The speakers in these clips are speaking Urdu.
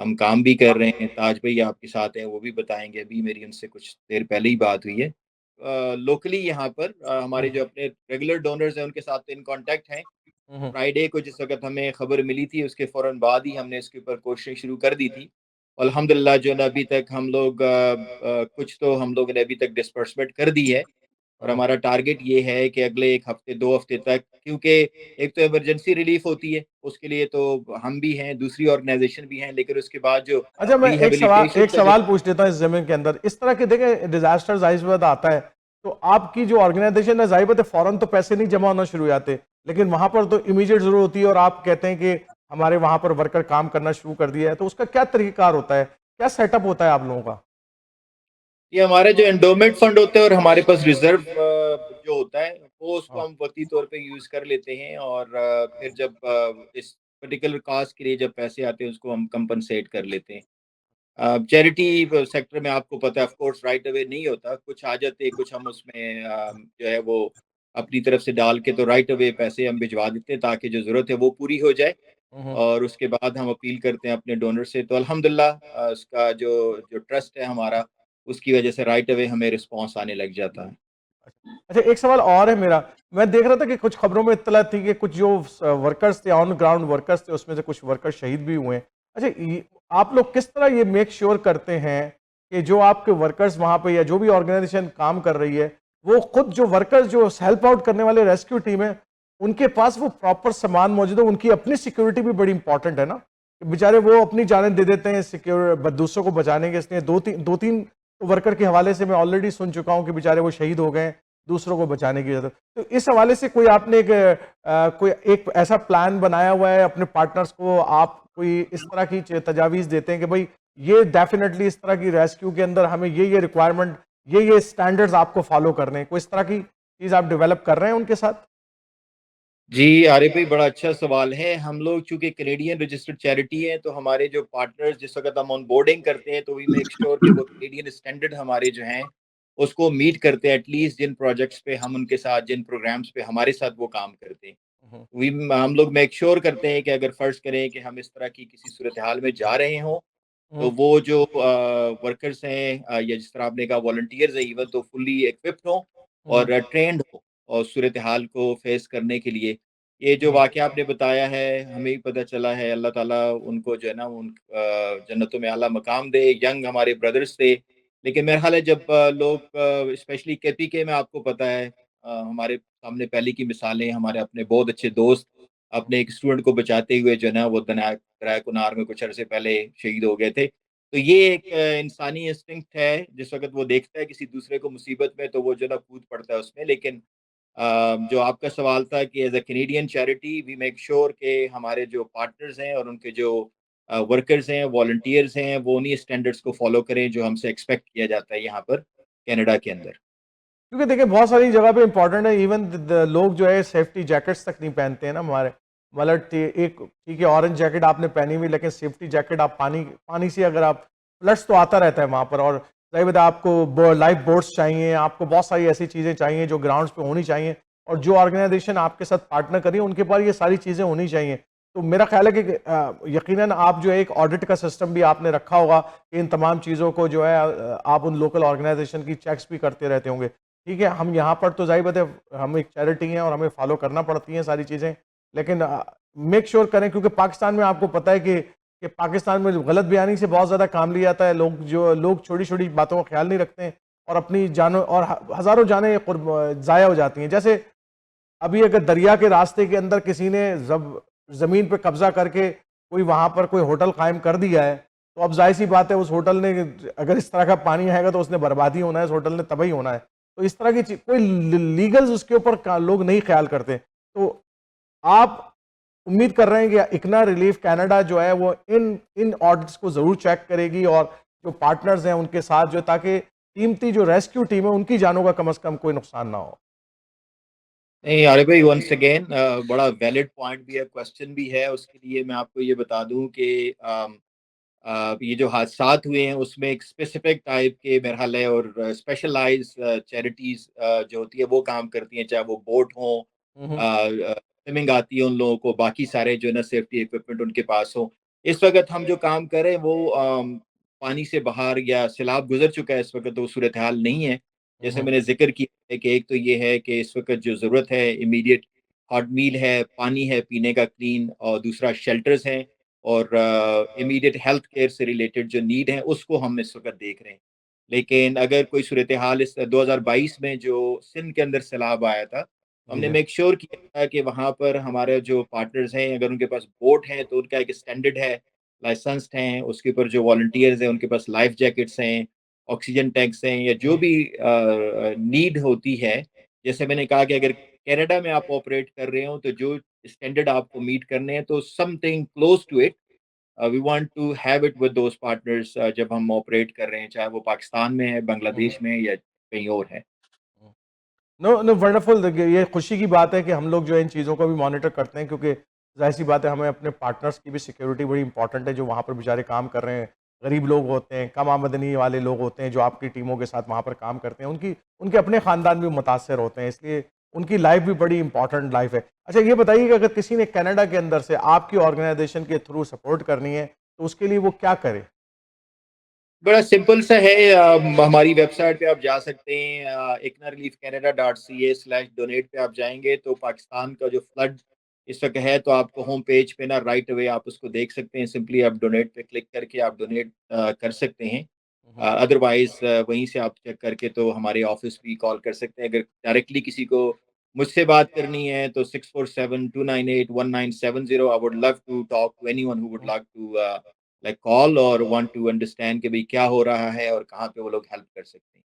ہم کام بھی کر رہے ہیں. تاج بھائی آپ کے ساتھ ہیں، وہ بھی بتائیں گے. ابھی میری ان سے کچھ دیر پہلے ہی بات ہوئی ہے. لوکلی یہاں پر ہمارے جو اپنے ریگولر ڈونرز ہیں ان کے ساتھ ان کانٹیکٹ ہیں. فرائیڈے کو جس وقت ہمیں خبر ملی تھی اس کے فوراً بعد ہی ہم نے اس کے اوپر کوششیں شروع کر دی تھی. الحمدللہ جو ہے نا ابھی تک ہم لوگ کچھ تو ہم لوگوں نے ابھی تک ڈسپرسمنٹ کر دی ہے. اور ہمارا ٹارگٹ یہ ہے کہ اگلے ایک ہفتے 2 ہفتے تک، کیونکہ ایک تو ایمرجنسی ریلیف ہوتی ہے اس کے لیے تو ہم بھی ہیں، دوسری آرگنائزیشن بھی ہیں، لیکن اس کے بعد جو اچھا میں ریہیبلیٹیشن ایک کا جو سوال پوچھ لیتا ہوں اس زمین کے اندر. اس طرح کے دیکھیں ڈیزاسٹر ظاہر سی بات آتا ہے تو آپ کی جو آرگنائزیشن ہے ظاہر بات ہے فوراً تو پیسے نہیں جمع ہونا شروع ہو جاتے، لیکن وہاں پر تو امیجیٹ ضرور ہوتی ہے اور آپ کہتے ہیں کہ ہمارے وہاں پر ورکر کام کرنا شروع کر دیا ہے. تو اس کا کیا طریقہ کار ہوتا ہے، کیا سیٹ اپ ہوتا ہے آپ لوگوں کا؟ یہ ہمارا جو انڈومنٹ فنڈ ہوتا ہے اور ہمارے پاس ریزرو جو ہوتا ہے وہ اس ہاں. کو ہم وقتی طور پہ یوز کر لیتے ہیں. اور پھر جب اس پرٹیکولر کاز کے لیے جب پیسے آتے ہیں اس کو ہم کمپنسیٹ کر لیتے ہیں. چیریٹی سیکٹر میں آپ کو پتہ ہے آف کورس رائٹ اوے نہیں ہوتا، کچھ آ جاتے، کچھ ہم اس میں جو ہے وہ اپنی طرف سے ڈال کے تو رائٹ اوے پیسے ہم بھجوا دیتے ہیں تاکہ جو ضرورت ہے وہ پوری ہو جائے. اور اس کے بعد ہم اپیل کرتے ہیں اپنے ڈونر سے. تو الحمدللہ اس کا جو ٹرسٹ ہے ہمارا، اس کی وجہ سے رائٹ اوے ہمیں رسپانس آنے لگ جاتا ہے. اچھا ایک سوال اور ہے میرا. میں دیکھ رہا تھا کہ کچھ خبروں میں اطلاع تھی کہ کچھ جو ورکرز تھے آن گراؤنڈ ورکرز تھے اس میں سے کچھ ورکر شہید بھی ہوئے ہیں. اچھا آپ لوگ کس طرح یہ میک شیور کرتے ہیں کہ جو آپ کے ورکرز وہاں پہ یا جو بھی آرگنائزیشن کام کر رہی ہے وہ خود جو ورکرز جو ہیلپ آؤٹ کرنے والے ریسکیو ٹیم ہے ان کے پاس وہ پراپر سامان موجود ہے؟ ان کی اپنی سیکیورٹی بھی بڑی امپورٹنٹ ہے نا، کہ بیچارے وہ اپنی جانیں دے دیتے ہیں دوسروں کو بچانے کے. اس لیے دو تین ورکر کے حوالے سے میں آلریڈی سن چکا ہوں کہ بیچارے وہ شہید ہو گئے دوسروں کو بچانے کی ضرورت. تو اس حوالے سے کوئی آپ نے کوئی ایک ایسا پلان بنایا ہوا ہے اپنے پارٹنرز کو؟ آپ کوئی اس طرح کی تجاویز دیتے ہیں کہ بھئی یہ ڈیفینیٹلی اس طرح کی ریسکیو کے اندر ہمیں یہ ریکوائرمنٹ یہ اسٹینڈرڈز آپ کو فالو کرنے ہیں، کوئی اس طرح کی چیز آپ ڈیولپ کر رہے ہیں ان کے ساتھ؟ جی عارف بھائی، بڑا اچھا سوال ہے. ہم لوگ چونکہ کینیڈین رجسٹرڈ چیریٹی ہے تو ہمارے جو پارٹنرز جس وقت ہم آن بورڈنگ کرتے ہیں تو وی میک شیور کہ وہ کینیڈین اسٹینڈرڈ ہمارے جو ہیں اس کو میٹ کرتے ہیں. ایٹ لیسٹ جن پروجیکٹس پہ ہم ان کے ساتھ، جن پروگرامز پہ ہمارے ساتھ وہ کام کرتے ہیں، ہم لوگ میک شیور کرتے ہیں کہ اگر فرض کریں کہ ہم اس طرح کی کسی صورتحال میں جا رہے ہوں تو وہ جو ورکرز ہیں یا جس طرح آپ نے کہا والنٹیئرز ہیں ایون، تو فلی ایکوپڈ ہوں اور ٹرینڈ ہو اور صورتحال کو فیس کرنے کے لیے. یہ جو واقعہ آپ نے بتایا ہے ہمیں بھی پتہ چلا ہے. اللہ تعالیٰ ان کو جو ہے نا ان جنتوں میں اعلیٰ مقام دے. ینگ ہمارے بردرز تھے، لیکن میرا خیال ہے جب لوگ اسپیشلی کے پی کے میں آپ کو پتہ ہے ہمارے سامنے پہلے کی مثالیں، ہمارے اپنے بہت اچھے دوست اپنے ایک اسٹوڈنٹ کو بچاتے ہوئے جو ہے نا وہ دریا کنار میں کچھ عرصے پہلے شہید ہو گئے تھے. تو یہ ایک انسانی انسٹنکٹ ہے، جس وقت وہ دیکھتا ہے کسی دوسرے کو مصیبت میں تو وہ جو ہے نا کود پڑتا ہے اس میں. لیکن جو آپ کا سوال تھا کہ as a Canadian charity we make sure کہ ہمارے جو پارٹنرز ہیں اور ان کے جو ورکرز ہیں، والنٹیئرز ہیں، وہ انہی اسٹینڈرڈس کو فالو کریں جو ہم سے ایکسپیکٹ کیا جاتا ہے یہاں پر کینیڈا کے اندر. کیونکہ دیکھیں بہت ساری جگہ پہ امپورٹنٹ ہے، ایون لوگ جو ہے سیفٹی جیکٹس تک نہیں پہنتے ہیں نا ہمارے. مطلب ایک ٹھیک ہے آرنج جیکٹ آپ نے پہنی ہوئی لیکن سیفٹی جیکٹ آپ پانی سے اگر آپ فلڈس تو آتا رہتا ہے وہاں پر، اور ظاہر بات ہے آپ کو لائف بوٹس چاہیے، آپ کو بہت ساری ایسی چیزیں چاہیے جو گراؤنڈس پہ ہونی چاہیے، اور جو آرگنائزیشن آپ کے ساتھ پارٹنر کری ان کے پاس یہ ساری چیزیں ہونی چاہیے. تو میرا خیال ہے کہ یقیناً آپ جو ایک آڈٹ کا سسٹم بھی آپ نے رکھا ہوگا کہ ان تمام چیزوں کو جو ہے آپ ان لوکل آرگنائزیشن کی چیکس بھی کرتے رہتے ہوں گے. ٹھیک ہے ہم یہاں پر تو ظاہر بات ہے ہم ایک چیریٹی ہیں اور ہمیں فالو کرنا پڑتی ہیں ساری چیزیں، لیکن میک شیور کریں کیونکہ پاکستان میں آپ کو پتہ ہے کہ پاکستان میں غلط بیانی سے بہت زیادہ کام لیا جاتا ہے. لوگ چھوٹی چھوٹی باتوں کا خیال نہیں رکھتے ہیں اور اپنی جانوں اور ہزاروں جانیں ضائع ہو جاتی ہیں. جیسے ابھی اگر دریا کے راستے کے اندر کسی نے زمین پہ قبضہ کر کے کوئی وہاں پر کوئی ہوٹل قائم کر دیا ہے تو اب ظاہر سی بات ہے اس ہوٹل نے اگر اس طرح کا پانی آئے گا تو اس نے بربادی ہونا ہے، اس ہوٹل نے تباہی ہونا ہے. تو اس طرح کی چیز کوئی لیگلز اس کے اوپر لوگ نہیں خیال کرتے. تو آپ امید کر رہے ہیں کہ اکنا ریلیف کینیڈا جو ہے وہ ان آڈٹس کو ضرور چیک کرے گی اور جو پارٹنرز ہیں ان کے ساتھ جو، تاکہ قیمتی جو ریسکیو ٹیم ہے ان کی جانوں کا کم از کم کوئی نقصان نہ ہو. نہیں عارف بھائی، ونس اگین بڑا ویلڈ پوائنٹ بھی ہے، کوشچن بھی ہے. اس کے لیے میں آپ کو یہ بتا دوں کہ یہ جو حادثات ہوئے ہیں اس میں ایک اسپیسیفک ٹائپ کے میرا حال ہے اور اسپیشلائز چیریٹیز جو ہوتی ہے وہ کام کرتی ہیں، چاہے وہ بوٹ ہوں، سوئمنگ آتی ہے ان لوگوں کو، باقی سارے جو ہے نا سیفٹی اکوپمنٹ ان کے پاس ہوں. اس وقت ہم جو کام کر رہے ہیں وہ پانی سے باہر یا سیلاب گزر چکا ہے، اس وقت تو صورتحال نہیں ہے۔ جیسے میں نے ذکر کیا ہے کہ ایک تو یہ ہے کہ اس وقت جو ضرورت ہے امیڈیٹ ہاٹ میل ہے، پانی ہے پینے کا کلین، اور دوسرا شیلٹرز ہیں، اور امیڈیٹ ہیلتھ کیئر سے ریلیٹڈ جو نیڈ ہے اس کو ہم اس وقت دیکھ رہے ہیں۔ لیکن اگر کوئی صورتحال اس 2022 میں جو سندھ کے اندر سیلاب آیا تھا، ہم جی نے جی میک شور کیا تھا کہ وہاں پر ہمارے جو پارٹنرز ہیں اگر ان کے پاس بوٹ ہیں تو ان کا ایک اسٹینڈرڈ ہے، لائسنسڈ ہیں، اس کے اوپر جو والنٹیئرز ہیں ان کے پاس لائف جیکٹس ہیں، آکسیجن ٹینکس ہیں، یا جو بھی نیڈ ہوتی ہے۔ جیسے میں نے کہا کہ اگر کینیڈا میں آپ آپریٹ کر رہے ہو تو جو اسٹینڈرڈ آپ کو میٹ کرنے ہیں تو something close to it we want to have it with those partners جب ہم آپریٹ کر رہے ہیں، چاہے وہ پاکستان میں ہے، بنگلہ دیش میں، یا کہیں اور ہے۔ نو نو ونڈرفل، دیکھیے یہ خوشی کی بات ہے کہ ہم لوگ جو ہے ان چیزوں کو بھی مانیٹر کرتے ہیں، کیونکہ ظاہر سی بات ہے ہمیں اپنے پارٹنرس کی بھی سیکیورٹی بڑی امپورٹنٹ ہے، جو وہاں پر بیچارے کام کر رہے ہیں، غریب لوگ ہوتے ہیں، کم آمدنی والے لوگ ہوتے ہیں جو آپ کی ٹیموں کے ساتھ وہاں پر کام کرتے ہیں، ان کے اپنے خاندان بھی متاثر ہوتے ہیں، اس لیے ان کی لائف بھی بڑی امپورٹنٹ لائف ہے۔ اچھا یہ بتائیے کہ اگر کسی نے کینیڈا کے اندر سے آپ کی آرگنائزیشن کے تھرو سپورٹ کرنی ہے تو اس کے لیے وہ کیا کرے؟ بڑا سمپل سا ہے، ہماری ویب سائٹ پہ آپ جا سکتے ہیں، iknareliefcanada.ca/donate پہ آپ جائیں گے تو پاکستان کا جو فلڈ اس وقت ہے تو آپ کو ہوم پیج پہ نا رائٹ اوے آپ اس کو دیکھ سکتے ہیں، سمپلی آپ ڈونیٹ پہ کلک کر کے آپ ڈونیٹ کر سکتے ہیں۔ ادروائز وہیں سے آپ چیک کر کے تو ہمارے آفس بھی کال کر سکتے ہیں۔ اگر ڈائریکٹلی کسی کو مجھ سے بات کرنی ہے تو 647-298-1970۔ I would love to talk to anyone who would like to کال اور وانٹ ٹو انڈرسٹینڈ کہ بھئی کیا ہو رہا ہے اور کہاں پہ وہ لوگ ہیلپ کر سکتے ہیں۔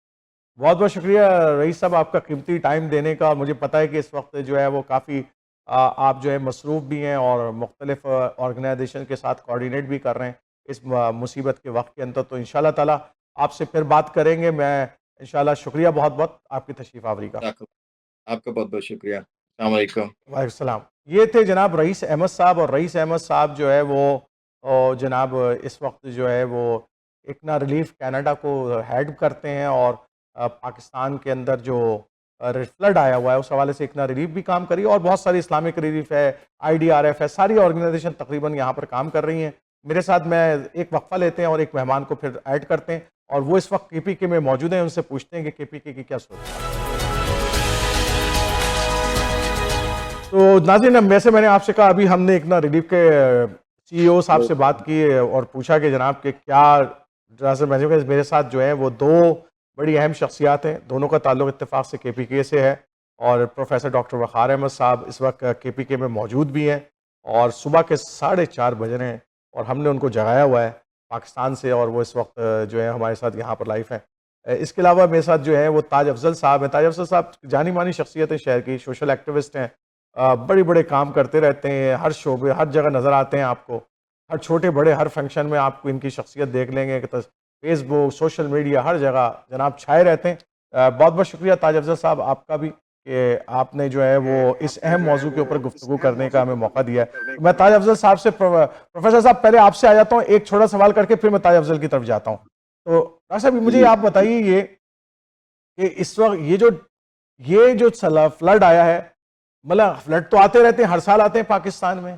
بہت بہت شکریہ رئیس صاحب آپ کا قیمتی ٹائم دینے کا، مجھے پتہ ہے کہ اس وقت جو ہے وہ کافی آپ جو ہے مصروف بھی ہیں اور مختلف آرگنائزیشن کے ساتھ کوارڈینیٹ بھی کر رہے ہیں اس مصیبت کے وقت کے اندر، تو انشاءاللہ تعالی آپ سے پھر بات کریں گے۔ میں انشاءاللہ شکریہ بہت بہت آپ کی تشریف آوری کا۔ آپ کا بہت بہت شکریہ۔ السلام علیکم۔ وعلیکم السلام۔ یہ تھے جناب رئیس احمد صاحب، اور رئیس احمد صاحب جو ہے وہ جناب اس وقت جو ہے وہ اکنا ریلیف کینیڈا کو ہیڈ کرتے ہیں، اور پاکستان کے اندر جو فلڈ آیا ہوا ہے اس حوالے سے اکنا ریلیف بھی کام کری، اور بہت ساری اسلامک ریلیف ہے، IDRF ہے، ساری آرگنائزیشن تقریباً یہاں پر کام کر رہی ہیں۔ میرے ساتھ میں ایک وقفہ لیتے ہیں اور ایک مہمان کو پھر ایڈ کرتے ہیں، اور وہ اس وقت KPK میں موجود ہیں، ان سے پوچھتے ہیں کہ KPK کی کیا صورت ہے۔ تو ناظرین ویسے میں نے آپ سے کہا ابھی ہم نے اکنا ریلیف کے CEO صاحب سے بات کی اور پوچھا کہ جناب کہ کیا میرے ساتھ جو ہیں وہ دو بڑی اہم شخصیات ہیں، دونوں کا تعلق اتفاق سے KPK سے ہے، اور پروفیسر ڈاکٹر وقار احمد صاحب اس وقت KPK میں موجود بھی ہیں، اور صبح کے 4:30 بج رہے ہیں اور ہم نے ان کو جگایا ہوا ہے پاکستان سے، اور وہ اس وقت جو ہے ہمارے ساتھ یہاں پر لائف ہیں۔ اس کے علاوہ میرے ساتھ جو ہے وہ تاج افضل صاحب ہیں۔ تاج افضل صاحب جانی مانی شخصیت ہیں شہر کی، سوشل ایکٹیوسٹ ہیں، بڑے بڑے کام کرتے رہتے ہیں، ہر شعبے ہر جگہ نظر آتے ہیں آپ کو، ہر چھوٹے بڑے ہر فنکشن میں آپ کو ان کی شخصیت دیکھ لیں گے کہ فیس بک، سوشل میڈیا، ہر جگہ جناب چھائے رہتے ہیں۔ بہت بہت شکریہ تاج افضل صاحب آپ کا بھی کہ آپ نے جو ہے وہ اس اہم موضوع کے اوپر گفتگو کرنے کا ہمیں موقع دیا ہے۔ میں تاج افضل صاحب سے پروفیسر صاحب پہلے آپ سے آ جاتا ہوں ایک چھوٹا سوال کر کے، پھر میں تاج افضل کی طرف جاتا ہوں۔ تو ڈاکٹر صاحب مجھے آپ بتائیے یہ کہ اس وقت یہ جو فلڈ آیا ہے، مطلب فلڈ تو آتے رہتے ہیں، ہر سال آتے ہیں پاکستان میں،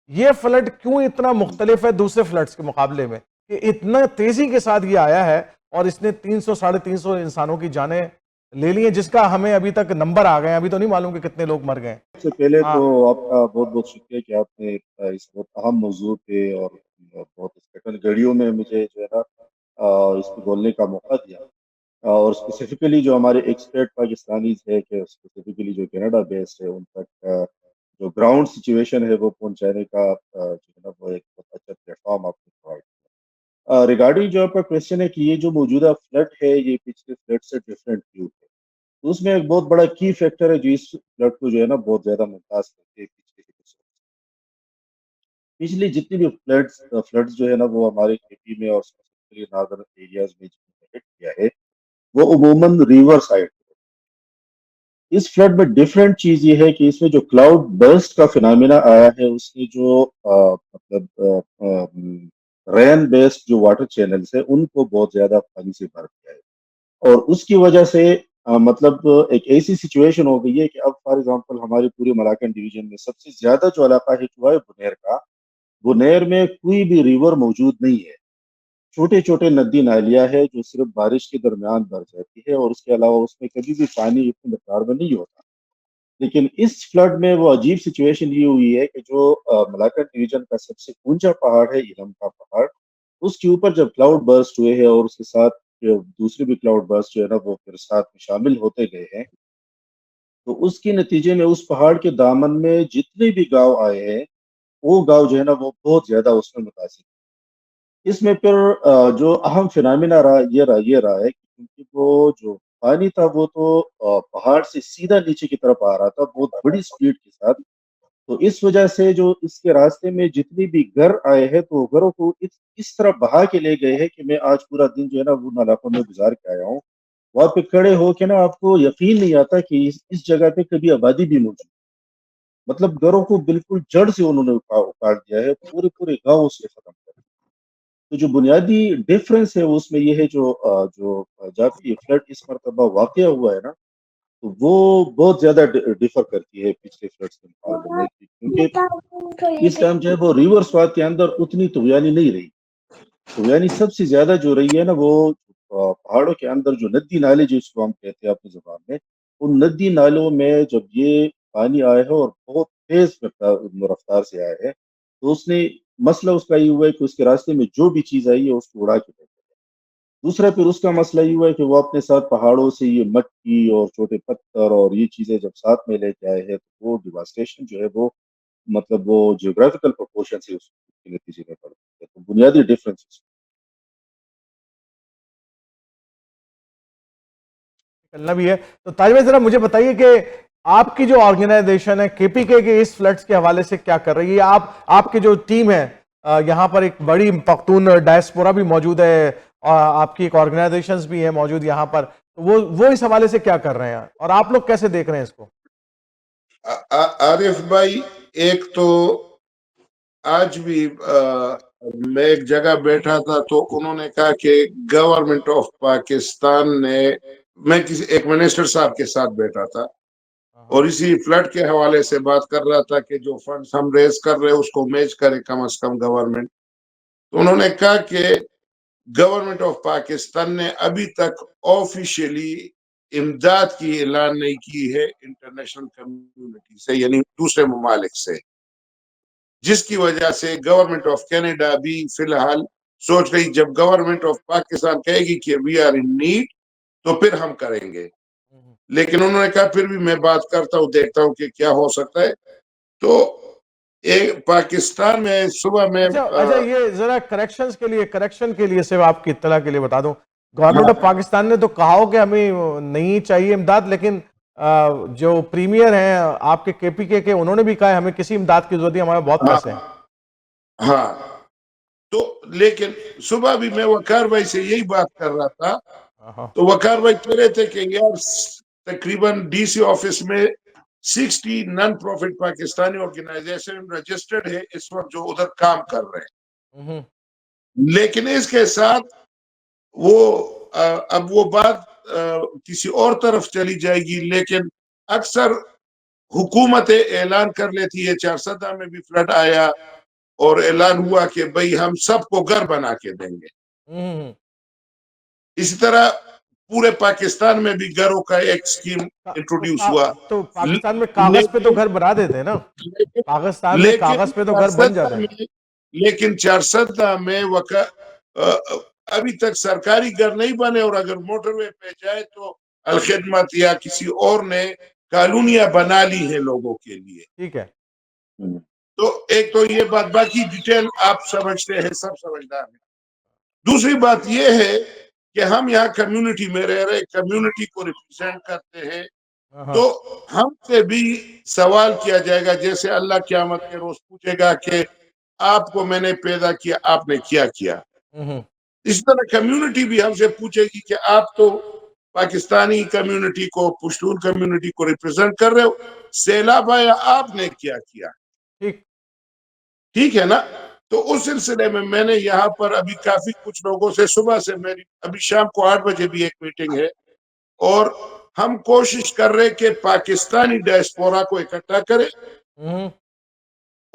یہ فلڈ کیوں اتنا مختلف ہے دوسرے فلڈز کے مقابلے میں کہ اتنا تیزی کے ساتھ یہ آیا ہے اور اس نے 300-350 انسانوں کی جانیں لے لی ہیں، جس کا ہمیں ابھی تک نمبر آ گئے ہیں، ابھی تو نہیں معلوم کہ کتنے لوگ مر گئے ہیں۔ سب سے پہلے ہاں تو آپ کا بہت بہت شکریہ کہ آپ نے اس بہت اہم موضوع پہ اور بہت اسپیشل گھڑیوں میں مجھے جو ہے نا اس پہ بولنے کا موقع دیا، اور اسپیسیفکلی جو ہمارے ایکسپرٹ پاکستانیز ہے کہ اسپیسیفکلی جو کینیڈا بیسڈ ہے ان تک جو گراؤنڈ سچویشن ہے وہ پہنچانے کا جو ہے نا وہ ایک بہت اچھا پلیٹ فارم آپ نے پرووائڈ کیا۔ ریگارڈنگ جو آپ کا کوشچن ہے کہ یہ جو موجودہ فلڈ ہے یہ پچھلے فلڈ سے ڈفرینٹ کیوں ہے، تو اس میں ایک بہت بڑا کی فیکٹر ہے جو اس فلڈ کو جو ہے نا بہت زیادہ ممتاز کرتے ہیں پچھلی جتنی بھی فلڈز جو ہے نا وہ ہمارے KP میں اور اسپیسیفکلی ناردرن ایریاز میں جو ہٹ کیا ہے وہ عموماً ریور سائڈ۔ اس فلڈ میں ڈفرینٹ چیز یہ ہے کہ اس میں جو کلاؤڈ برسٹ کا فنامنا آیا ہے اس نے جو مطلب رین بیسڈ جو واٹر چینلز ہیں ان کو بہت زیادہ پانی سے بھر دیا ہے، اور اس کی وجہ سے مطلب ایک ایسی سچویشن ہو گئی ہے کہ اب فار ایگزامپل ہمارے پورے ملاکن ڈویژن میں سب سے زیادہ جو علاقہ ہٹ ہوا ہے بنیر کا، وہ نہر میں کوئی بھی ریور موجود نہیں ہے. چھوٹے چھوٹے ندی نالیاں ہے جو صرف بارش کے درمیان بھر جاتی ہے اور اس کے علاوہ اس میں کبھی بھی پانی اتنی مقدار میں نہیں ہوتا. لیکن اس فلڈ میں وہ عجیب سچویشن یہ ہوئی ہے کہ جو ملاکنڈ ڈویژن کا سب سے اونچا پہاڑ ہے ایلم کا پہاڑ، اس کے اوپر جب کلاؤڈ برسٹ ہوئے ہیں اور اس کے ساتھ جو دوسرے بھی کلاؤڈ برسٹ جو ہے نا وہ پھر ساتھ میں شامل ہوتے گئے ہیں، تو اس کے نتیجے میں اس پہاڑ کے دامن میں جتنے بھی گاؤں آئے ہیں وہ گاؤں جو ہے نا وہ بہت زیادہ اس میں متاثر. اس میں پھر جو اہم فنامنا یہ رہا ہے کہ کیونکہ وہ جو پانی تھا وہ تو پہاڑ سے سیدھا نیچے کی طرف آ رہا تھا بہت بڑی سپیڈ کے ساتھ. تو اس وجہ سے جو اس کے راستے میں جتنی بھی گھر آئے ہیں تو گھروں کو اس طرح بہا کے لے گئے ہیں کہ میں آج پورا دن جو ہے نا ان علاقوں میں گزار کے آیا ہوں. وہاں پہ کھڑے ہو کے نا آپ کو یقین نہیں آتا کہ اس جگہ پہ کبھی آبادی بھی موجود. مطلب گھروں کو بالکل جڑ سے انہوں نے اکاڑ دیا ہے، پورے پورے گاؤں اس سے ختم کر دیا. تو جو بنیادی ڈفرنس ہے اس میں یہ ہے جو جب یہ فلڈ اس مرتبہ واقع ہوا ہے نا تو وہ بہت زیادہ ڈفر کرتی ہے پچھلے فلڈس کے مقابلے میں، کیونکہ اس ٹائم جو ہے وہ ریور سوات کے اندر اتنی طغیانی نہیں رہی. طغیانی سب سے زیادہ جو رہی ہے نا وہ پہاڑوں کے اندر جو ندی نالے جس کو ہم کہتے ہیں اپنی زبان میں، ان ندی نالوں میں جب یہ پانی آیا ہے اور بہت تیز رفتار سے آیا ہے تو اس نے مسئلہ اس کا یہ ہوا ہے کہ اس کے راستے میں جو بھی چیز آئی ہے اس کو اڑا کے پھینک دیا. دوسرا پھر اس کا مسئلہ یہ ہوا ہے کہ وہ اپنے ساتھ پہاڑوں سے یہ مٹی اور چھوٹے پتھر اور یہ چیزیں جب ساتھ میں لے کے آئے ہیں تو وہ ڈیواسٹیشن جو ہے وہ مطلب وہ جیوگرافیکل پروپورشن سے اس کے نتیجے میں پڑتی ہے. تو بنیادی ڈفرینس کرنا بھی ہے. تو تاج بھائی ذرا مجھے بتائیے کہ آپ کی جو آرگنائزیشن ہے کے پی کے اس فلڈس کے حوالے سے کیا کر رہی ہے؟ آپ کی جو ٹیم ہے یہاں پر ایک بڑی پختون ڈائسپورا بھی موجود ہے اور آپ کی ایک آرگنائزیشنز بھی ہے موجود یہاں پر، تو وہ اس حوالے سے کیا کر رہے ہیں اور آپ لوگ کیسے دیکھ رہے ہیں اس کو؟ عارف بھائی، ایک تو آج بھی میں ایک جگہ بیٹھا تھا تو انہوں نے کہا کہ گورنمنٹ آف پاکستان نے، میں کسی ایک منسٹر صاحب کے ساتھ بیٹھا تھا اور اسی فلڈ کے حوالے سے بات کر رہا تھا کہ جو فنڈز ہم ریز کر رہے اس کو میچ کرے کم از کم گورنمنٹ. تو انہوں نے کہا کہ گورنمنٹ آف پاکستان نے ابھی تک آفیشیلی امداد کی اعلان نہیں کی ہے انٹرنیشنل کمیونٹی سے، یعنی دوسرے ممالک سے، جس کی وجہ سے گورنمنٹ آف کینیڈا بھی فی الحال سوچ رہی جب گورنمنٹ آف پاکستان کہے گی کہ وی آر ان نیڈ تو پھر ہم کریں گے. لیکن انہوں نے کہا پھر بھی میں بات کرتا ہوں، دیکھتا ہوں کہ کیا ہو سکتا ہے. تو ایک پاکستان میں صبح میں اچھا یہ ذرا کریکشن کے لیے صرف آپ کی اطلاع کے لیے بتا دوں، گورنمنٹ آف پاکستان نے تو کہا ہو کہ ہمیں نہیں چاہیے امداد، لیکن جو پریمیئر ہیں آپ کے کے پی کے انہوں نے بھی کہا ہے ہمیں کسی امداد کی ضرورت نہیں، ہمارے بہت پیسے ہیں. ہاں تو لیکن صبح بھی میں وقار بھائی سے یہی بات کر رہا تھا تو وقار بھائی کہہ رہے تھے کہ یار تقریباً ڈی سی آفس میں 60 non profit Pakistani organisation registered ہے اس وقت جو ادھر کام کر رہے ہیں. لیکن اس کے ساتھ اب وہ بات کسی اور طرف چلی جائے گی، لیکن اکثر حکومتیں اعلان کر لیتی ہے. 400 میں بھی فلڈ آیا اور اعلان ہوا کہ بھئی ہم سب کو گھر بنا کے دیں گے. اسی طرح پورے پاکستان میں بھی گھروں کا ایک سکیم انٹروڈیوس ہوا. تو پاکستان میں کاغذ پہ تو گھر بنا دیتے ہیں نا، پاکستان میں کاغذ پہ تو گھر بن جاتے ہیں. لیکن 400 میں ابھی تک سرکاری گھر نہیں بنے، اور اگر موٹر وے پہ جائے تو الخدمت یا کسی اور نے کالونیاں بنا لی ہیں لوگوں کے لیے. ٹھیک ہے. تو ایک تو یہ بات، باقی ڈیٹیل آپ سمجھتے ہیں، سب سمجھدار ہیں. دوسری بات یہ ہے کہ ہم یہاں کمیونٹی میں رہ رہے، کمیونٹی کو ریپرزینٹ کرتے ہیں، تو ہم سے بھی سوال کیا جائے گا جیسے اللہ قیامت کے روز پوچھے گا کہ آپ کو میں نے پیدا کیا، آپ نے کیا کیا. اس طرح کمیونٹی بھی ہم سے پوچھے گی کہ آپ تو پاکستانی کمیونٹی کو، پشتون کمیونٹی کو ریپرزینٹ کر رہے ہو، سیلاب آیا آپ نے کیا کیا. ٹھیک ہے نا. تو اس سلسلے میں نے یہاں پر ابھی کافی کچھ لوگوں سے صبح سے، میری ابھی شام کو 8 بجے بھی ایک میٹنگ ہے، اور ہم کوشش کر رہے کہ پاکستانی ڈائسپورا کو اکٹھا کرے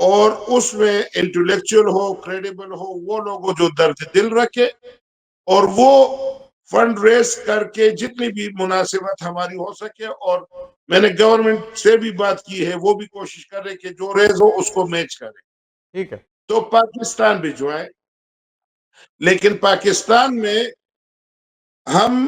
اور اس میں انٹلیکچوئل ہو, کریڈیبل ہو, وہ لوگ جو درد دل رکھے اور وہ فنڈ ریز کر کے جتنی بھی مناسبت ہماری ہو سکے, اور میں نے گورنمنٹ سے بھی بات کی ہے, وہ بھی کوشش کر رہے کہ جو ریز ہو اس کو میچ کرے. ٹھیک ہے. تو پاکستان بھی جو ہے, لیکن پاکستان میں ہم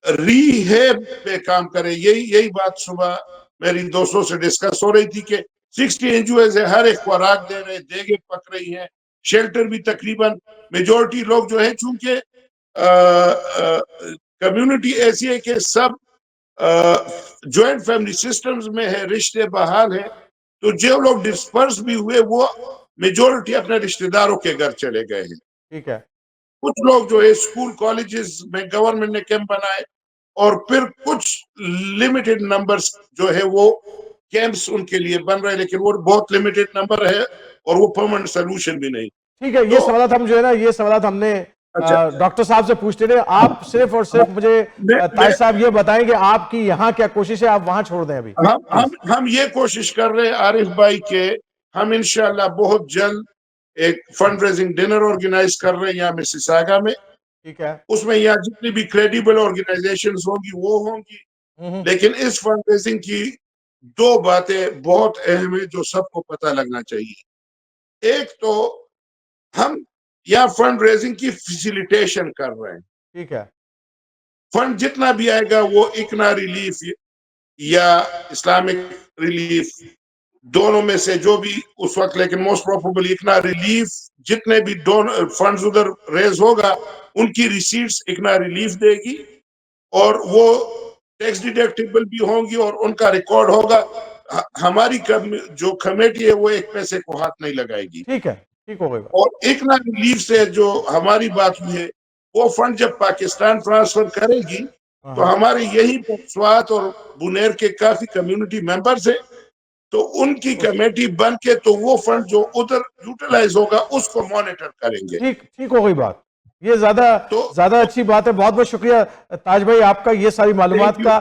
ری ہیب پہ کام کریں. یہی بات صبح میری دوستوں سے ڈسکس ہو رہی تھی کہ 60 NGOs ہے, ہر ایک خوراک دے رہے, دیگیں پک رہی ہیں, شیلٹر بھی تقریباً میجورٹی لوگ جو ہے, چونکہ کمیونٹی ایسی ہے کہ سب جوائنٹ فیملی سسٹمز میں ہے, رشتے بحال ہیں, تو جو لوگ ڈسپرس بھی ہوئے وہ میجورٹی اپنے رشتہ داروں کے گھر چلے گئے ہیں. ٹھیک ہے. کچھ لوگ جو ہے اسکول کالجز میں گورنمنٹ نے کیمپ بنائے, اور پھر کچھ لمیٹڈ نمبرز جو ہے وہ کیمپس ان کے لیے بن رہے, لیکن وہ بہت لمیٹڈ نمبر ہے اور وہ پرماننٹ سولوشن بھی نہیں. ٹھیک ہے. یہ تو سوالات ہم جو ہے نا, یہ سوالات ہم نے اچھا, ڈاکٹر صاحب سے پوچھتے تھے. آپ صرف اور صرف مجھے تاج صاحب یہ بتائیں کہ آپ کی یہاں کیا کوشش ہے, آپ وہاں چھوڑ دیں ابھی. ہم یہ کوشش کر رہے ہیں عارف بھائی کہ ہم انشاءاللہ بہت جلد ایک فنڈ ریزنگ ڈنر آرگنائز کر رہے ہیں یہاں مسیساگا میں. ٹھیک ہے. اس میں یہاں جتنی بھی کریڈیبل آرگنائزیشنز ہوں گی وہ ہوں گی, لیکن اس فنڈ ریزنگ کی دو باتیں بہت اہم ہیں جو سب کو پتہ لگنا چاہیے. ایک تو ہم یہاں فنڈ ریزنگ کی فیسیلیٹیشن کر رہے ہیں. ٹھیک ہے. فنڈ جتنا بھی آئے گا وہ اکنا ریلیف یا اسلامک ریلیف دونوں میں سے جو بھی اس وقت, لیکن موسٹ پروبیبلی اکنا ریلیف جتنے بھی فنڈز ادھر ریز ہوگا ان کی ریسیٹس اکنا ریلیف دے گی, اور وہ ٹیکس ڈیڈکٹیبل بھی ہوں گی اور ان کا ریکارڈ ہوگا. ہماری جو کمیٹی ہے وہ ایک پیسے کو ہاتھ نہیں لگائے گی. ٹھیک ہے. ٹھیک ہو گئی بات. اور اکنا ریلیف سے جو ہماری بات ہوئی ہے, وہ فنڈ جب پاکستان ٹرانسفر کرے گی تو ہمارے یہی سوات اور بنیر کے کافی کمیونٹی ممبرز ہیں, تو ان کی کمیٹی بن کے تو وہ فنڈ جو ادھر یوٹیلائز ہوگا اس کو مانیٹر کریں گے. ٹھیک ہو گئی بات. یہ تو زیادہ اچھی بات ہے. بہت بہت شکریہ تاج بھائی آپ کا, یہ ساری معلومات کا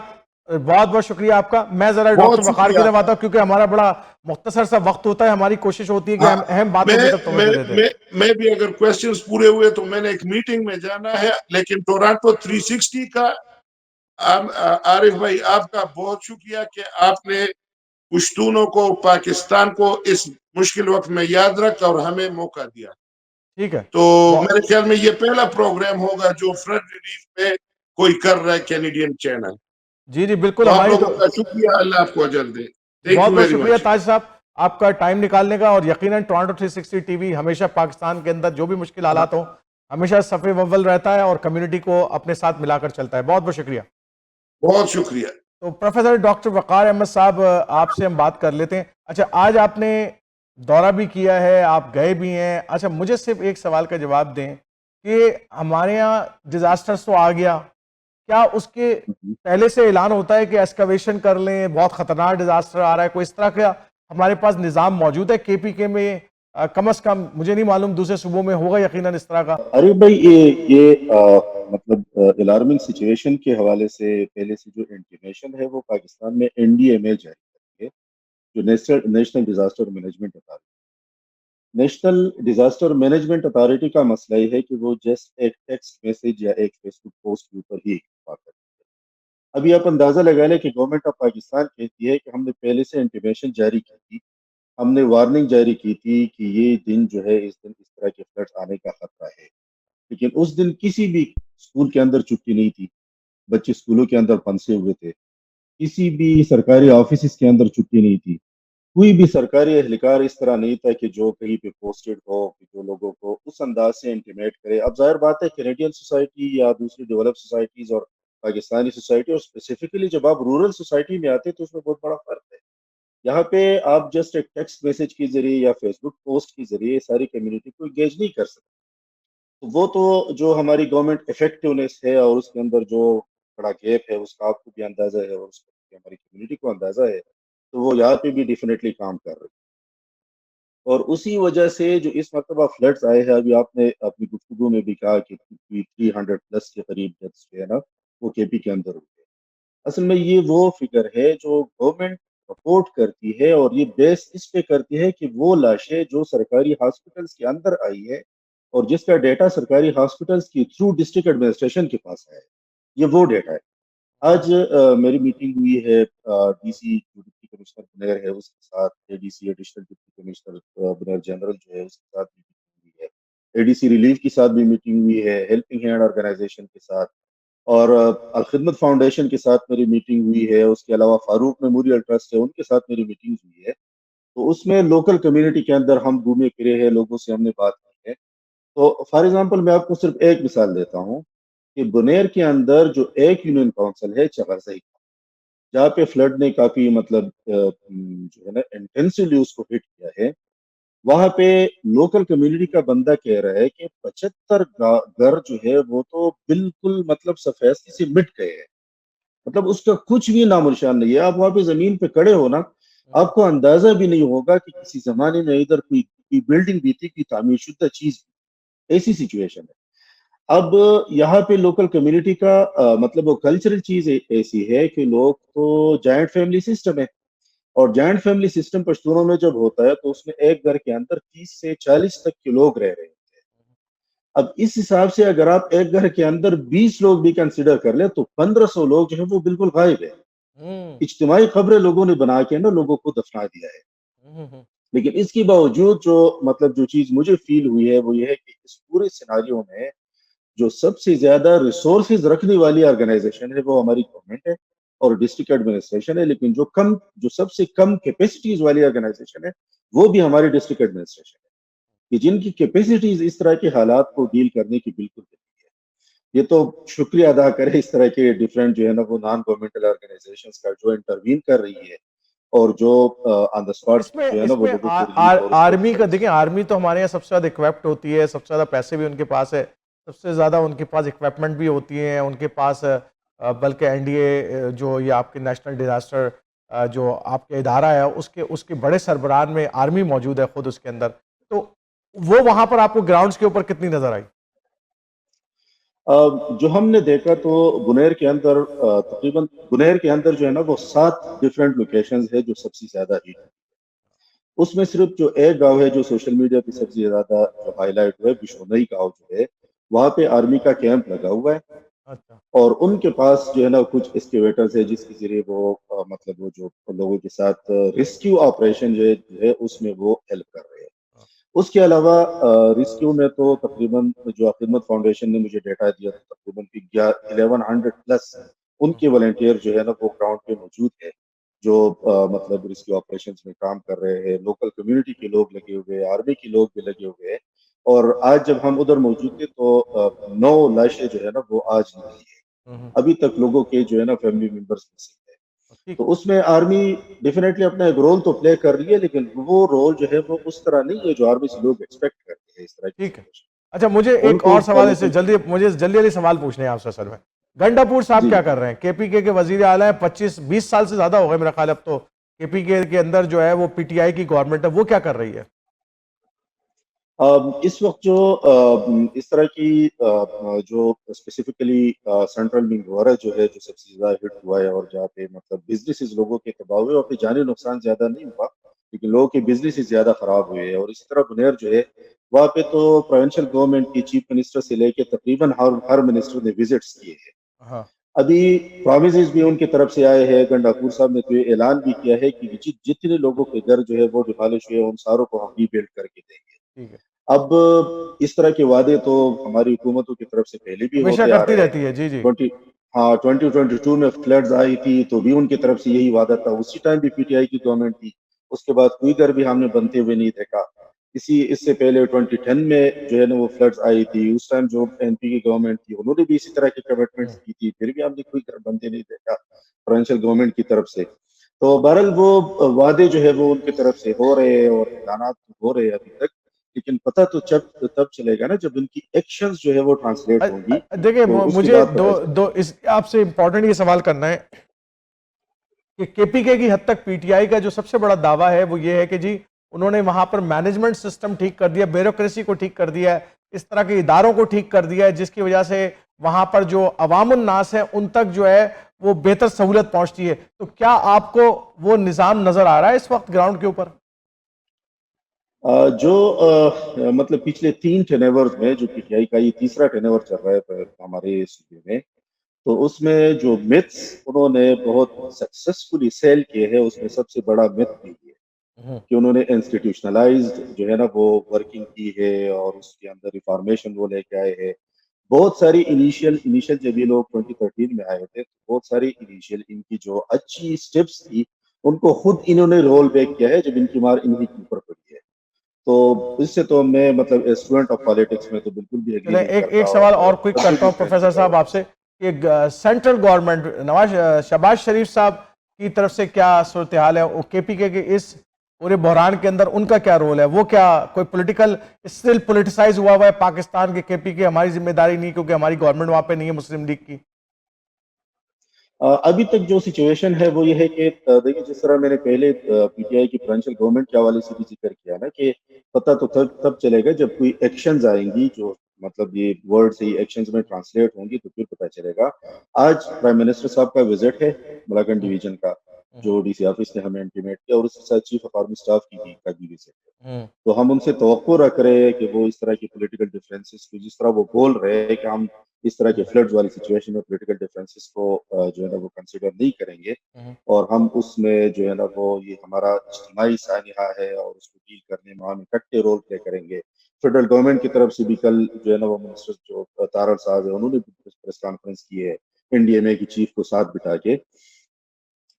بہت بہت شکریہ آپ کا. میں ذرا ڈاکٹر بہت وقار کی شکریہ. طرف آتا ہوں کیونکہ ہمارا بڑا مختصر سا وقت ہوتا ہے. ہماری کوشش ہوتی ہے کہ ہم اہم باتوں کی طرف توجہ دے دیں. میں بھی اگر کویسچنز پورے ہوئے تو میں نے ایک میٹنگ میں جانا ہے, لیکن ٹورانٹو 360 کا عارف بھائی آپ کا بہت شکریہ کہ آپ نے پشتونوں کو, پاکستان کو اس مشکل وقت میں یاد رکھا اور ہمیں موقع دیا. ٹھیک ہے. تو میرے خیال میں یہ پہلا پروگرام ہوگا جو فلڈ ریلیف پہ کوئی کر رہا ہے کینیڈین چینل. جی جی بالکل. تو آپ ہماری لوگوں کا شکریہ, اللہ آپ کو اجر دے. تھینک بہت یو بہت ویری شکریہ مچ. تاج صاحب آپ کا ٹائم نکالنے کا, اور یقیناً ٹورانٹو 360 ٹی وی ہمیشہ پاکستان کے اندر جو بھی مشکل حالات ہوں ہمیشہ صفِ اول رہتا ہے اور کمیونٹی کو اپنے ساتھ ملا کر چلتا ہے. بہت بہت شکریہ. بہت شکریہ. تو پروفیسر ڈاکٹر وقار احمد صاحب, آپ سے ہم بات کر لیتے ہیں. اچھا, آج آپ نے دورہ بھی کیا ہے, آپ گئے بھی ہیں. اچھا, مجھے صرف ایک سوال کا جواب دیں کہ ہمارے یہاں ڈیزاسٹرز تو آ گیا, کیا اس کے پہلے سے اعلان ہوتا ہے کہ ایکسکیویشن کر لیں, بہت خطرناک ڈیزاسٹر آ رہا ہے, کوئی اس طرح کا ہمارے پاس نظام موجود ہے کے پی کے میں؟ کم از کم مجھے نہیں معلوم, دوسرے صوبوں میں ہوگا یقیناً اس طرح کا. ارے بھائی یہ مطلب الارمنگ سچویشن کے حوالے سے پہلے سے جو انٹیمیشن ہے وہ پاکستان میں این ڈی ایم اے جاری کرتی ہے, جو national disaster management authority. National disaster management authority کا مسئلہ یہ ہے کہ وہ جسٹ ایک ٹیکسٹ میسج یا ایک فیس بک پوسٹ کے اوپر ہی بات کرتی ہے. ابھی آپ اندازہ لگا لیں کہ گورنمنٹ آف پاکستان کہتی ہے کہ ہم نے پہلے سے انٹیمیشن جاری کی تھی, ہم نے وارننگ جاری کی تھی کہ یہ دن جو ہے اس دن اس طرح کے فلڈز آنے کا خطرہ ہے, لیکن اس دن کسی بھی اسکول کے اندر چھٹی نہیں تھی, بچے اسکولوں کے اندر پھنسے ہوئے تھے, کسی بھی سرکاری آفیسز کے اندر چھٹی نہیں تھی, کوئی بھی سرکاری اہلکار اس طرح نہیں تھا کہ جو کہیں پہ پوسٹڈ ہو, کہ جو لوگوں کو اس انداز سے انٹیمیٹ کرے. اب ظاہر بات ہے کینیڈین سوسائٹی یا دوسری ڈیولپ سوسائٹیز اور پاکستانی سوسائٹی, اور اسپیسیفکلی جب آپ رورل سوسائٹی میں آتے تو اس میں بہت بڑا فرق ہے. یہاں پہ آپ جسٹ ایک ٹیکسٹ میسج کے ذریعے یا فیس بک پوسٹ کے ذریعے ساری کمیونٹی کو انگیج نہیں کر سکتے. وہ تو جو ہماری گورنمنٹ افیکٹونیس ہے اور اس کے اندر جو بڑا گیپ ہے اس کا آپ کو بھی اندازہ ہے اور اس کا ہماری کمیونٹی کو اندازہ ہے, تو وہ یہاں پہ بھی ڈیفینیٹلی کام کر رہے ہیں. اور اسی وجہ سے جو اس مرتبہ فلڈز آئے ہیں, ابھی آپ نے اپنی گفتگو میں بھی کہا کہ 300+ کے قریب ڈیتھس جو ہے نا وہ کے پی کے اندر ہوئے. اصل میں یہ وہ فگر ہے جو گورنمنٹ رپورٹ کرتی ہے اور یہ بیس اس پہ کرتی ہے کہ وہ لاشیں جو سرکاری ہاسپٹلس کے اندر آئی ہے اور جس کا ڈیٹا سرکاری ہاسپٹلس کی تھرو ڈسٹرکٹ ایڈمنسٹریشن کے پاس ہے، یہ وہ ڈیٹا ہے۔ آج میری میٹنگ ہوئی ہے ڈی سی جو ڈپٹی کمشنر بنیر ہے اس کے ساتھ، A D C additional deputy commissioner Buner general جو ہے اس کے ساتھ بھی میٹنگ ہوئی ہے، اے ڈی سی ریلیف کے ساتھ بھی میٹنگ ہوئی ہے، ہیلپنگ ہینڈ آرگنائزیشن کے ساتھ، اور الخدمت فاؤنڈیشن کے ساتھ میری میٹنگ ہوئی ہے۔ اس کے علاوہ فاروق میموریل ٹرسٹ ہے، ان کے ساتھ میری میٹنگ ہوئی ہے۔ تو اس میں لوکل کمیونٹی کے اندر ہم گھومے پھرے ہیں، لوگوں سے ہم نے بات کی ہے۔ تو فار ایگزامپل میں آپ کو صرف ایک مثال دیتا ہوں کہ بنیر کے اندر جو ایک یونین کونسل ہے چغرزئی کا، جہاں پہ فلڈ نے کافی مطلب جو ہے نا انٹینسولی اس کو ہٹ کیا ہے، وہاں پہ لوکل کمیونٹی کا بندہ کہہ رہا ہے کہ 75 گھر جو ہے وہ تو بالکل مطلب سفیدی سے مٹ گئے ہیں، مطلب اس کا کچھ بھی نام و نشان نہیں ہے۔ آپ وہاں پہ زمین پہ کھڑے ہو نا، آپ کو اندازہ بھی نہیں ہوگا کہ کسی زمانے میں ادھر کوئی بلڈنگ بھی تھی، کوئی تعمیر شدہ چیز بھی، ایسی سچویشن ہے۔ اب یہاں پہ لوکل کمیونٹی کا مطلب وہ کلچرل چیز ایسی ہے کہ لوگ تو جائنٹ فیملی سسٹم ہے، اور جائنٹ فیملی سسٹم پشتونوں میں جب ہوتا ہے تو اس میں ایک گھر کے اندر 30 سے 40 تک کے لوگ رہ رہے ہوتے ہیں۔ اب اس حساب سے اگر آپ ایک گھر کے اندر 20 لوگ بھی کنسیڈر کر لیں تو 1500 لوگ جو ہے وہ بالکل غائب ہے۔ اجتماعی قبریں لوگوں نے بنا کے نا لوگوں کو دفنا دیا ہے۔ لیکن اس کے باوجود جو مطلب جو چیز مجھے فیل ہوئی ہے وہ یہ ہے کہ اس پورے سیناریو میں جو سب سے زیادہ ریسورسز رکھنے والی آرگنائزیشن ہے وہ ہماری گورنمنٹ ہے اور ڈسٹرکٹ ایڈمنسٹریشن ہے، لیکن جو سب سے کم کیپیسٹیز والی آرگنائزیشن ہے وہ بھی ہماری ڈسٹرکٹ ایڈمنسٹریشن ہے، کہ جن کی کیپیسٹیز اس طرح کے حالات کو ڈیل کرنے کی بالکل نہیں ہے۔ یہ تو شکریہ ادا کرے اس طرح کے ڈفرینٹ جو ہے نا وہ نان گورنمنٹل آرگنائزیشنز کا جو انٹروین کر رہی ہے اور جو آن دا اسپاٹ جو ہے نا وہ لوگوں کو ریلیف اور آرمی کا دیکھیں، آرمی تو ہمارے یہاں سب سے زیادہ اکوپڈ ہوتی ہے، سب سے زیادہ پیسے بھی ان کے پاس ہے، سب سے زیادہ ان کے پاس اکوپمنٹ بھی ہوتی ہیں ان کے پاس، بلکہ این ڈی اے جو یہ آپ کے نیشنل ڈیزاسٹر جو آپ کا ادارہ ہے اس کے بڑے سربراہان میں آرمی موجود ہے خود اس کے اندر، تو وہ وہاں پر آپ کو گراؤنڈز کے اوپر کتنی نظر آئی؟ جو ہم نے دیکھا تو بنیر کے اندر تقریباً بنیر کے اندر جو ہے نا وہ 7 ڈفرینٹ لوکیشنز ہے جو سب سے زیادہ ہیٹ، اس میں صرف جو ایک گاؤں ہے جو سوشل میڈیا پہ سب سے زیادہ جو ہائی لائٹ ہوا ہے، بشونئی گاؤں جو ہے وہاں پہ آرمی کا کیمپ لگا ہوا ہے، اچھا، اور ان کے پاس جو ہے نا کچھ ایکسکیویٹرز ہے جس کے ذریعے وہ مطلب وہ جو لوگوں کے ساتھ ریسکیو آپریشن جو ہے اس میں وہ ہیلپ کر رہے ہیں۔ اس کے علاوہ ریسکیو میں تو تقریباً جو خدمت فاؤنڈیشن نے مجھے ڈیٹا دیا تو تقریباً 1100 پلس ان کے والنٹیئر جو ہے نا وہ گراؤنڈ پہ موجود ہے، جو مطلب ریسکیو آپریشنز میں کام کر رہے ہیں، لوکل کمیونٹی کے لوگ لگے ہوئے ہیں، آرمی کے لوگ بھی لگے ہوئے ہیں۔ اور آج جب ہم ادھر موجود تھے تو 9 لاشیں جو ہے نا وہ آج نکلی ہے، ابھی تک لوگوں کے جو ہے نا فیملی ممبرس مسنگ ہے۔ ٹھیک تو اس میں آرمی ڈیفینیٹلی اپنا ایک رول تو پلے کر رہی ہے، لیکن وہ رول جو ہے وہ اس طرح نہیں ہے جو آرمی سے لوگ ایکسپیکٹ کرتے ہیں اس طرح کی ٹھیک ہے۔ سچویشن اچھا، مجھے ان ایک کو اور سوال اس سے مطلب مجھے جلدی سوال پوچھنے ہیں آپ سے اصل میں۔ گنڈاپور صاحب جی کیا کر رہے ہیں؟ کے پی کے وزیر اعلیٰ ہیں، 25-20 سال سے زیادہ ہو گئے میرا خیال، اب تو کے پی کے اندر جو ہے وہ پی ٹی آئی کی گورنمنٹ ہے، وہ کیا کر رہی ہے؟ اس وقت جو اس طرح کی جو اسپیسیفکلی سینٹرل منگورا جو ہے جو سب سے زیادہ ہٹ ہوا ہے اور جہاں پہ مطلب بزنسز لوگوں کے تباہ ہوئے، اور جانی نقصان زیادہ نہیں ہوا لیکن لوگوں کے بزنسز زیادہ خراب ہوئے ہیں، اور اسی طرح بنیر جو ہے وہاں پہ تو پروونشل گورنمنٹ کی چیف منسٹر سے لے کے تقریباً ہر منسٹر نے وزٹس کیے ہیں۔ ہاں، ابھی پرومسز بھی ان کی طرف سے آئے ہیں، گنڈاپور صاحب نے تو یہ اعلان بھی کیا ہے کہ جتنے لوگوں کے گھر جو ہے وہ ڈیمالش ہوئے ان ساروں کو ہم ری بلڈ کر کے دیں گے۔ ٹھیک ہے، اب اس طرح کے وعدے تو ہماری حکومتوں کی طرف سے پہلے بھی ہمیشہ ہوتے آ کرتی رہے رہتی ہے، جی جی، ہیں۔ 2022 میں فلڈز آئی تھی تو بھی ان کی طرف سے یہی وعدہ تھا، اسی ٹائم بھی پی ٹی آئی کی گورنمنٹ تھی، اس کے بعد کوئی گھر بھی ہم نے بنتے ہوئے نہیں دیکھا۔ اس سے پہلے 2010 میں جو ہے نا وہ فلڈز آئی تھی، اس ٹائم جو این پی کی گورنمنٹ تھی انہوں نے بھی اسی طرح کی کمٹمنٹس کی تھی، پھر بھی ہم نے کوئی گھر بنتے نہیں دیکھا پروونشل گورنمنٹ کی طرف سے۔ تو بہرحال وہ وعدے جو ہے وہ ان کی طرف سے ہو رہے ہیں اور اعلانات ہو رہے ہیں ابھی تک، لیکن پتہ تو تب چلے گا نا جب ان کی ایکشنز جو ہے وہ ٹرانسلیٹ ہوں گی، دیکھیں تو اس کے مجھے بعد پتہ چلے گا۔ آپ سے امپورٹنٹ یہ سوال کرنا ہے کہ کے پی کے کی حد تک پی ٹی آئی کا جو سب سے بڑا دعویٰ ہے وہ یہ ہے کہ جی انہوں نے وہاں پر مینجمنٹ سسٹم ٹھیک کر دیا، بیوروکریسی کو ٹھیک کر دیا ہے، اس طرح کے اداروں کو ٹھیک کر دیا ہے جس کی وجہ سے وہاں پر جو عوام الناس ہیں ان تک جو ہے وہ بہتر سہولت پہنچتی ہے. تو کیا آپ کو وہ نظام نظر آ رہا ہے اس وقت گراؤنڈ کے اوپر؟ جو مطلب پچھلے 3 ٹینیورز میں، جو کہ کا یہ تیسرا ٹینیور چل رہا ہے ہمارے صوبے میں، تو اس میں جو متس انہوں نے بہت سکسیسفلی سیل کیے ہیں، اس میں سب سے بڑا مت بھی ہے کہ انہوں نے انسٹیٹیوشنلائزڈ جو ہے نا وہ ورکنگ کی ہے، اور اس کے اندر ریفارمیشن وہ لے کے آئے ہیں. بہت ساری انیشیل جب یہ لوگ 2013 میں آئے تھے، بہت ساری انیشیل ان کی جو اچھی سٹیپس تھی ان کو خود انہوں نے رول بیک کیا ہے جب ان کی مار انہی کے اوپر پڑی ہے. تو اس سے تو میں مطلب اسٹوڈنٹ آف پالیٹکس میں تو بالکل بھی اگری چلیں نہیں ایک کرتا. سوال اور اور کوئک جب کرتا بھی ہوں پروفیسر صاحب آپ سے کہ سینٹرل گورنمنٹ شہباز شریف صاحب کی طرف سے کیا صورتحال ہے؟ کے پی کے اس پورے بحران کے اندر ان کا کیا رول ہے؟ وہ کیا کوئی پولیٹیکل اسٹل پولیٹیسائز ہوا ہے پاکستان کے پی کے؟ ہماری ذمہ داری نہیں کیونکہ ہماری گورنمنٹ وہاں پہ نہیں ہے مسلم لیگ کی. ابھی تک جو سچویشن ہے وہ یہ ہے کہ دیکھیں، جس طرح میں نے پہلے پی ٹی آئی کی پرنچل گورنمنٹ کے حوالے سے بھی ذکر کیا نا کہ پتہ تو تب چلے گا جب کوئی ایکشنز آئیں گی، جو مطلب یہ ورڈ سے ایکشنز میں ٹرانسلیٹ ہوں گی، تو پھر پتہ چلے گا. آج پرائم منسٹر صاحب کا وزٹ ہے ملاکنڈ ڈویژن کا، جو ڈی سی آفس نے ہمیں انٹیمیٹ کیا، اور اس کے ساتھ چیف آف آرمی اسٹاف کا بھی وزٹ ہے. تو ہم ان سے توقع رکھ رہے ہیں کہ وہ اس طرح کی پولیٹیکل ڈفرینسز کو، جس طرح وہ بول رہے ہیں کہ ہم اس طرح کے فلڈز والی سچویشن میں پولیٹیکل ڈفرینسز کو جو ہے نا وہ کنسیڈر نہیں کریں گے، اور ہم اس میں جو ہے نا وہ یہ ہمارا اجتماعی سانحہ ہے اور اس کو ڈیل کرنے میں ہم اکٹھے رول پلے کریں گے. فیڈرل گورنمنٹ کی طرف سے بھی کل جو ہے نا وہ منسٹر جو تارڑ صاحب ہیں، انہوں نے بھی پریس کانفرنس کی ہے این ڈی ایم اے کی چیف کو ساتھ بٹھا کے.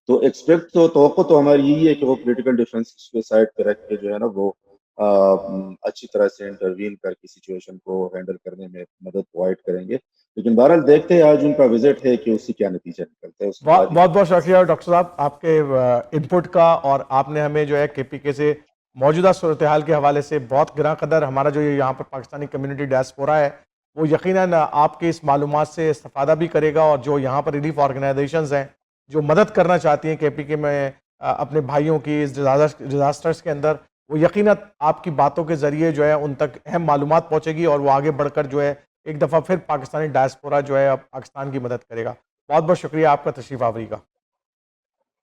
تو ایکسپیکٹ تو توقع تو ہماری یہی ہے کہ وہ پولیٹیکل ڈفرینسز کو سائڈ پہ رکھ کے جو ہے نا وہ اچھی طرح سے انٹروین کر کے سچویشن کو ہینڈل کرنے میں مدد پرووائڈ کریں گے. لیکن بہرحال دیکھتے ہیں آج ان کا وزٹ ہے کہ اس سے کیا نتیجہ نکلتا ہے. اس کے بعد بہت بہت شکریہ ڈاکٹر صاحب آپ کے انپٹ کا، اور آپ نے ہمیں جو ہے کے پی کے سے موجودہ صورتحال کے حوالے سے بہت گراں قدر ہمارا جو یہاں پر پاکستانی کمیونٹی ڈائسپورا ہے وہ یقیناً آپ کے اس معلومات سے استفادہ بھی کرے گا، اور جو یہاں پر ریلیف آرگنائزیشنز ہیں جو مدد کرنا چاہتی ہیں کے پی کے میں اپنے بھائیوں کی اس ڈیزاسٹرز کے اندر، وہ یقیناً آپ کی باتوں کے ذریعے جو ہے ان تک اہم معلومات پہنچے گی، اور وہ آگے بڑھ کر جو ہے ایک دفعہ پھر پاکستانی ڈائسپورا جو ہے پاکستان کی مدد کرے گا. بہت بہت شکریہ آپ کا تشریف آوری کا.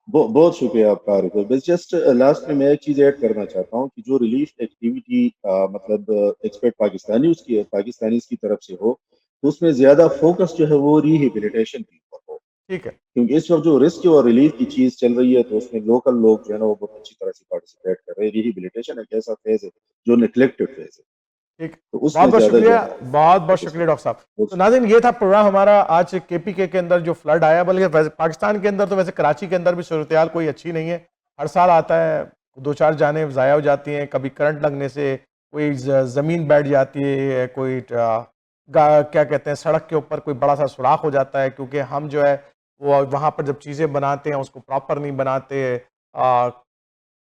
بہت شکریہ آپ کا عارف. بس جسٹ لاسٹ میں ایک چیز ایڈ کرنا چاہتا ہوں کہ جو ریلیف ایکٹیویٹی مطلب ایکسپرٹ پاکستانیز کی طرف سے ہو، تو اس میں زیادہ فوکس جو ہے وہ ریہیبلیٹیشن کی اوپر ہو، ٹھیک ہے. کیونکہ اس وقت جو رسک اور ریلیف کی چیز چل رہی ہے تو اس میں لوکل لوگ جو ہے نا وہ بہت اچھی طرح سے پارٹیسپیٹ کر رہے ہیں. ریہیبلیٹیشن ایک ایسا فیز ہے جو نیگلیکٹڈ فیز ہے، ٹھیک، تو اس بہت میں بہت زیادہ شکریہ، جو ہے بہت بہت شکریہ ڈاکٹر صاحب. تو ناظرین یہ تھا پروگرام ہمارا آج کے پی کے اندر جو فلڈ آیا، بلکہ پاکستان کے اندر تو ویسے کراچی کے اندر بھی صورتحال کوئی اچھی نہیں ہے. ہر سال آتا ہے، 2-4 جانیں ضائع ہو جاتی ہیں، کبھی کرنٹ لگنے سے کوئی زمین بیٹھ جاتی ہے، کوئی کیا کہتے ہیں سڑک کے اوپر کوئی بڑا سا سوراخ ہو جاتا ہے، کیونکہ ہم جو ہے وہ وہاں پر جب چیزیں بناتے ہیں اس کو پراپر نہیں بناتے.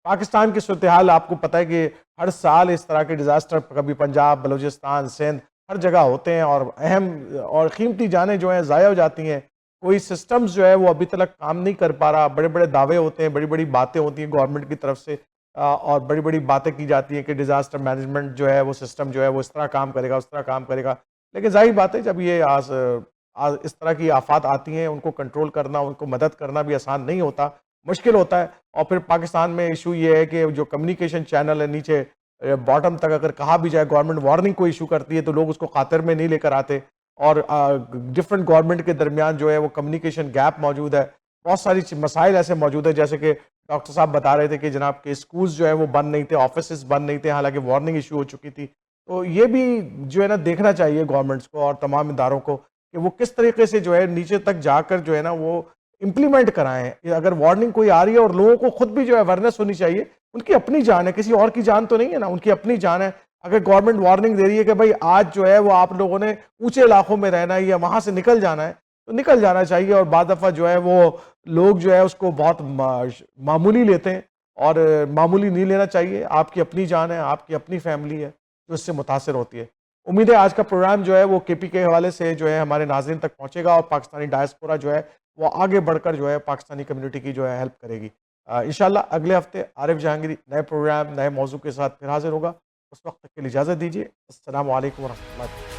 پاکستان کی صورتحال آپ کو پتہ ہے کہ ہر سال اس طرح کے ڈیزاسٹر کبھی پنجاب، بلوچستان، سندھ ہر جگہ ہوتے ہیں، اور اہم اور قیمتی جانیں جو ہیں ضائع ہو جاتی ہیں. کوئی سسٹمز جو ہے وہ ابھی تک کام نہیں کر پا رہا. بڑے بڑے دعوے ہوتے ہیں، بڑی بڑی باتیں ہوتی ہیں گورنمنٹ کی طرف سے، اور بڑی بڑی باتیں کی جاتی ہیں کہ ڈیزاسٹر مینجمنٹ جو ہے وہ سسٹم جو ہے وہ اس طرح کام کرے گا، اس طرح کام کرے گا. لیکن ظاہر بات ہے جب یہ اس طرح کی آفات آتی ہیں ان کو کنٹرول کرنا، ان کو مدد کرنا بھی آسان نہیں ہوتا، مشکل ہوتا ہے. اور پھر پاکستان میں ایشو یہ ہے کہ جو کمیونیکیشن چینل ہے نیچے باٹم تک اگر کہا بھی جائے گورنمنٹ وارننگ کو ایشو کرتی ہے تو لوگ اس کو خاطر میں نہیں لے کر آتے، اور ڈفرنٹ گورنمنٹ کے درمیان جو ہے وہ کمیونیکیشن گیپ موجود ہے. بہت ساری مسائل ایسے موجود ہیں، جیسے کہ ڈاکٹر صاحب بتا رہے تھے کہ جناب کے اسکولز جو ہے وہ بند نہیں تھے، آفیسز بند نہیں تھے، حالانکہ وارننگ ایشو ہو چکی تھی. تو یہ بھی جو ہے نا دیکھنا چاہیے گورنمنٹس کو اور تمام اداروں کو کہ وہ کس طریقے سے جو ہے نیچے تک جا کر جو ہے نا وہ امپلیمنٹ کرائیں. اگر وارننگ کوئی آ رہی ہے، اور لوگوں کو خود بھی جو ہے اویئرنیس ہونی چاہیے، ان کی اپنی جان ہے، کسی اور کی جان تو نہیں ہے نا، ان کی اپنی جان ہے. اگر گورنمنٹ وارننگ دے رہی ہے کہ بھائی آج جو ہے وہ آپ لوگوں نے اونچے علاقوں میں رہنا ہے یا وہاں سے نکل جانا ہے، تو نکل جانا چاہیے. اور بعض دفعہ جو ہے وہ لوگ جو ہے اس کو بہت معمولی لیتے ہیں، اور معمولی نہیں لینا چاہیے. آپ کی اپنی جان ہے، آپ کی اپنی فیملی ہے جو اس سے متاثر ہوتی ہے. امید ہے آج کا پروگرام جو ہے وہ کے پی کے حوالے سے جو ہے ہمارے ناظرین تک پہنچے گا، اور پاکستانی ڈائسپورا جو ہے وہ آگے بڑھ کر جو ہے پاکستانی کمیونٹی کی جو ہے ہیلپ کرے گی. انشاءاللہ اگلے ہفتے عارف جہانگیری نئے پروگرام، نئے موضوع کے ساتھ پھر حاضر ہوگا. اس وقت تک کے لیے اجازت دیجیے. السلام علیکم ورحمۃ اللہ.